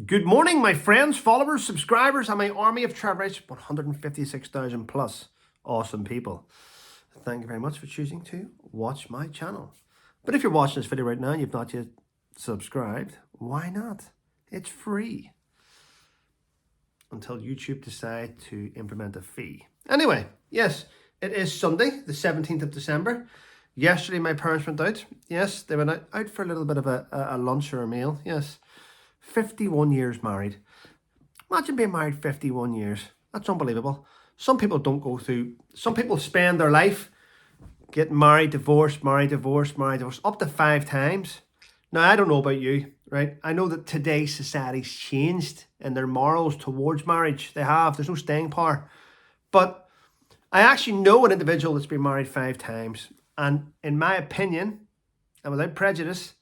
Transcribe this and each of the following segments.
Good morning, my friends, followers, subscribers, and my army of Trevor, 156,000 plus awesome people. Thank you very much for choosing to watch my channel. But if you're watching this video right now and you've not yet subscribed, why not? It's free. Until YouTube decide to implement a fee. Anyway, yes, it is Sunday, the 17th of December. Yesterday, my parents went out. Yes, they went out for a little bit of a lunch or a meal. Yes. 51 years married. Imagine being married 51 years. That's unbelievable. Some people don't go through, some people spend their life getting married, divorced, married, divorced, married, divorced, up to 5 times. Now, I don't know about you, right? I know that today's society's changed in their morals towards marriage. They have. There's no staying power. But I actually know an individual that's been married 5 times. And in my opinion, and without prejudice,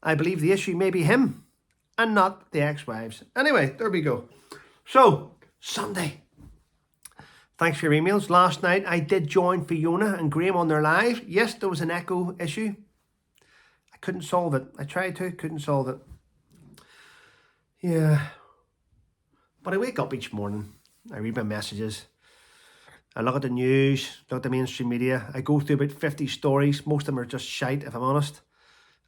I believe the issue may be him and not the ex-wives. Anyway, there we go. So, Sunday. Thanks for your emails. Last night, I did join Fiona and Graham on their live. Yes, there was an echo issue. I couldn't solve it. I tried to, couldn't solve it. Yeah. But I wake up each morning. I read my messages. I look at the news, look at the mainstream media. I go through about 50 stories. Most of them are just shite, if I'm honest.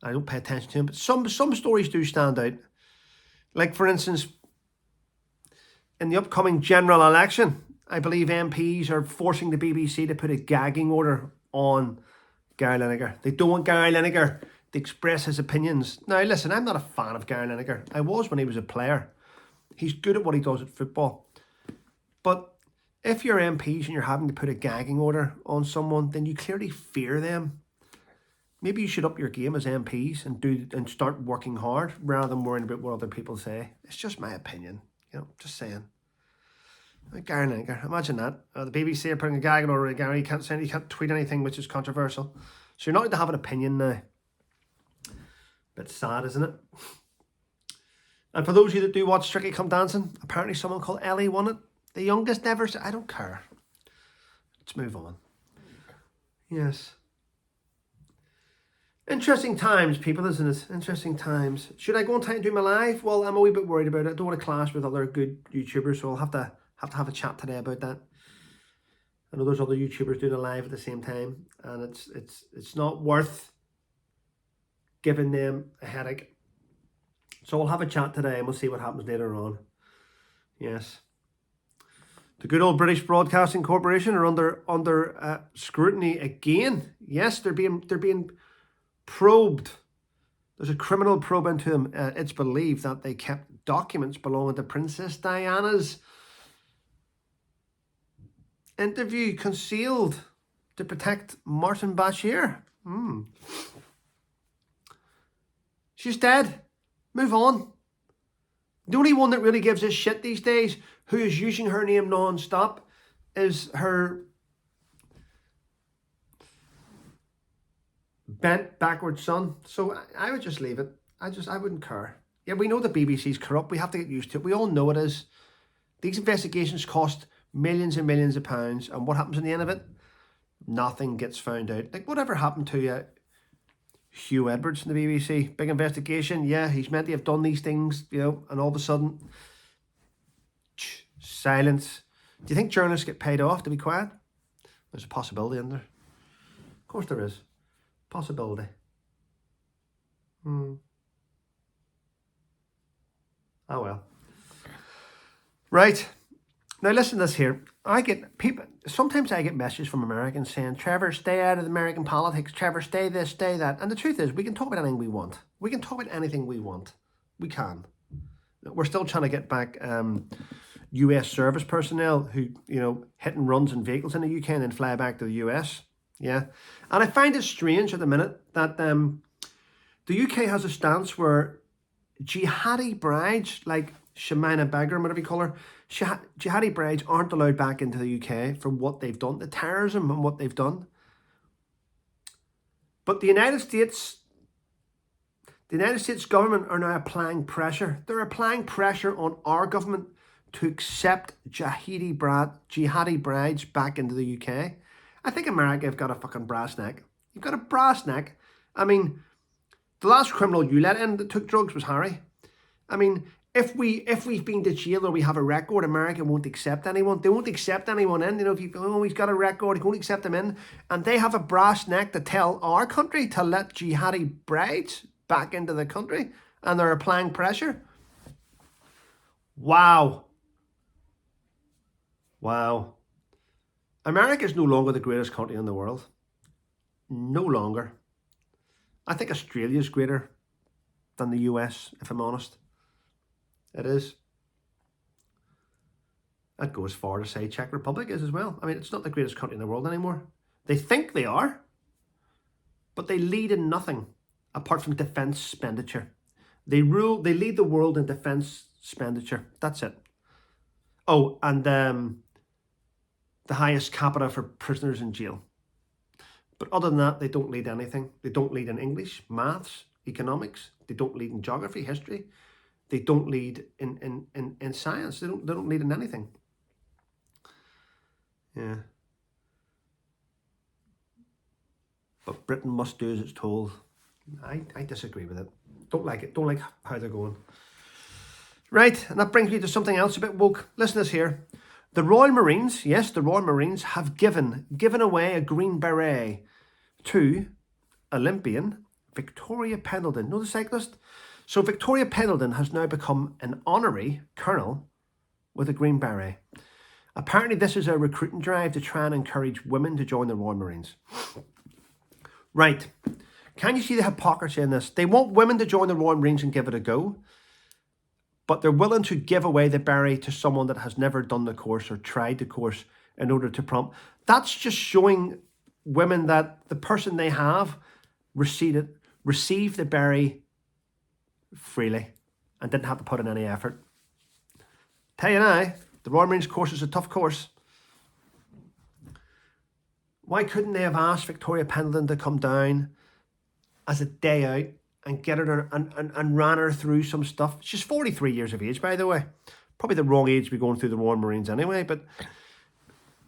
I don't pay attention to them. But some stories do stand out. Like, for instance, in the upcoming general election, I believe MPs are forcing the BBC to put a gagging order on Gary Lineker. They don't want Gary Lineker to express his opinions. Now, listen, I'm not a fan of Gary Lineker. I was when he was a player. He's good at what he does at football. But if you're MPs and you're having to put a gagging order on someone, then you clearly fear them. Maybe you should up your game as MPs and start working hard rather than worrying about what other people say. It's just my opinion, just saying. Like Gary Lineker, imagine that. The BBC are putting a gagging order on Gary. You can't tweet anything which is controversial. So you're not allowed to have an opinion now. Bit sad, isn't it? And for those of you that do watch Strictly Come Dancing, apparently someone called Ellie won it. The youngest never. I don't care. Let's move on. Yes. Interesting times, people, isn't it? Interesting times. Should I go on time and do my live? Well, I'm a wee bit worried about it. I don't want to clash with other good YouTubers, so I'll have to have a chat today about that. I know there's other YouTubers doing a live at the same time, and it's not worth giving them a headache. So we'll have a chat today, and we'll see what happens later on. Yes. The good old British Broadcasting Corporation are under scrutiny again. Yes, they're being probed. There's a criminal probe into them. It's believed that they kept documents belonging to Princess Diana's interview concealed to protect Martin Bashir. She's dead. Move on. The only one that really gives a shit these days, who is using her name non-stop, is her bent backward son. So I would just leave it. I wouldn't care. Yeah, we know the BBC's corrupt. We have to get used to it. We all know it is. These investigations cost millions and millions of pounds, and what happens in the end of it? Nothing gets found out. Like, whatever happened to Hugh Edwards in the BBC? Big investigation. Yeah, he's meant to have done these things, and all of a sudden, silence. Do you think journalists get paid off to be quiet? There's a possibility in there. Of course there is. Possibility. Oh well. Right. Now listen to this here. Sometimes I get messages from Americans saying, Trevor, stay out of American politics. Trevor, stay this, stay that. And the truth is, we can talk about anything we want. We can talk about anything we want. We can. We're still trying to get back US service personnel who, hit and runs in vehicles in the UK and then fly back to the US. Yeah. And I find it strange at the minute that the UK has a stance where jihadi brides, like Shamina Begum, whatever you call her, jihadi brides aren't allowed back into the UK for what they've done, the terrorism and what they've done. But the United States government are now applying pressure. They're applying pressure on our government to accept jihadi brides back into the UK. I think America have got a fucking brass neck. You've got a brass neck. I mean, the last criminal you let in that took drugs was Harry. I mean, if we've been to jail or we have a record, America won't accept anyone. They won't accept anyone in. You know, if you he's got a record, they won't accept them in. And they have a brass neck to tell our country to let jihadi brides back into the country, and they're applying pressure. Wow. Wow. America is no longer the greatest country in the world. No longer. I think Australia is greater than the US, if I'm honest. It is. I'd go as far to say Czech Republic is as well. I mean, it's not the greatest country in the world anymore. They think they are, but they lead in nothing apart from defence expenditure. They lead the world in defence expenditure. That's it. Oh, and the highest capita for prisoners in jail. But other than that, they don't lead anything. They don't lead in English, maths, economics. They don't lead in geography, history. They don't lead in science. They don't lead in anything. Yeah. But Britain must do as it's told. I disagree with it. Don't like it. Don't like how they're going. Right, and that brings me to something else a bit woke. Listen to this here. The Royal Marines, yes, the Royal Marines have given away a green beret to Olympian Victoria Pendleton. Know the cyclist? So Victoria Pendleton has now become an honorary colonel with a green beret. Apparently this is a recruiting drive to try and encourage women to join the Royal Marines. Right. Can you see the hypocrisy in this? They want women to join the Royal Marines and give it a go, but they're willing to give away the beret to someone that has never done the course or tried the course in order to prompt. That's just showing women that the person they have received the beret freely and didn't have to put in any effort. Tell you now, the Royal Marines course is a tough course. Why couldn't they have asked Victoria Pendleton to come down as a day out and get her and ran her through some stuff? She's 43 years of age, by the way. Probably the wrong age to be going through the Royal Marines anyway, but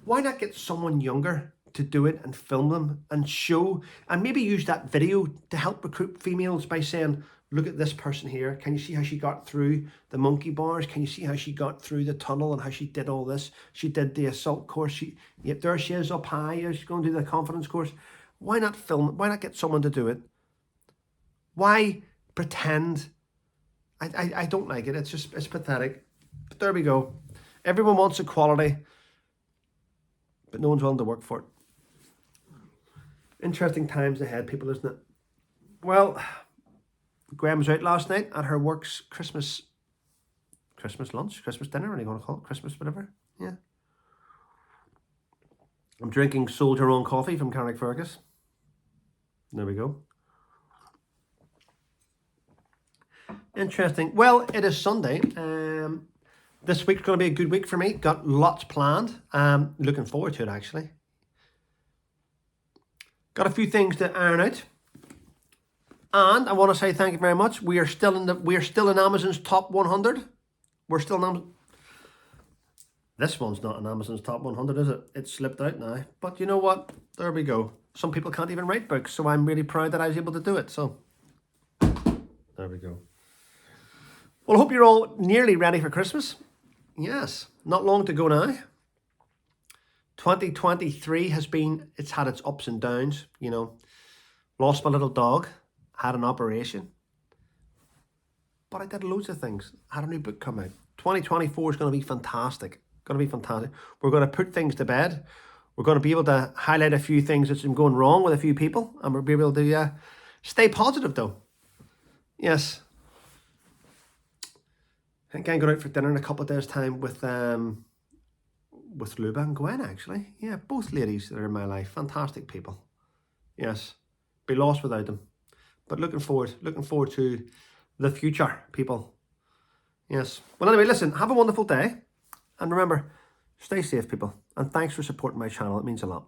why not get someone younger to do it and film them and show, and maybe use that video to help recruit females by saying, look at this person here. Can you see how she got through the monkey bars? Can you see how she got through the tunnel and how she did all this? She did the assault course. Yep, there she is up high. She's going to do the confidence course. Why not film it? Why not get someone to do it? Why pretend? I don't like it. It's pathetic. But there we go. Everyone wants equality, but no one's willing to work for it. Interesting times ahead, people, isn't it? Well, Graham was out last night at her work's Christmas lunch, Christmas dinner, what are you going to call it? Christmas whatever. Yeah. I'm drinking Soldier On coffee from Carrickfergus. There we go. Interesting. Well, it is Sunday. This week's going to be a good week for me. Got lots planned. Looking forward to it, actually. Got a few things to iron out. And I want to say thank you very much. We are still in Amazon's top 100. We're still in Amazon. This one's not in Amazon's top 100, is it? It slipped out now. But you know what? There we go. Some people can't even write books, so I'm really proud that I was able to do it. So there we go. Well, I hope you're all nearly ready for Christmas. Yes, not long to go now. 2023 it's had its ups and downs, you know. Lost my little dog, had an operation. But I did loads of things. Had a new book come out. 2024 is going to be fantastic. Going to be fantastic. We're going to put things to bed. We're going to be able to highlight a few things that's been going wrong with a few people. And we'll be able to stay positive though. Yes. I think I'm going out for dinner in a couple of days' time with Luba and Gwen, actually. Yeah, both ladies that are in my life. Fantastic people. Yes. Be lost without them. But looking forward to the future, people. Yes. Well, anyway, listen, have a wonderful day. And remember, stay safe, people. And thanks for supporting my channel. It means a lot.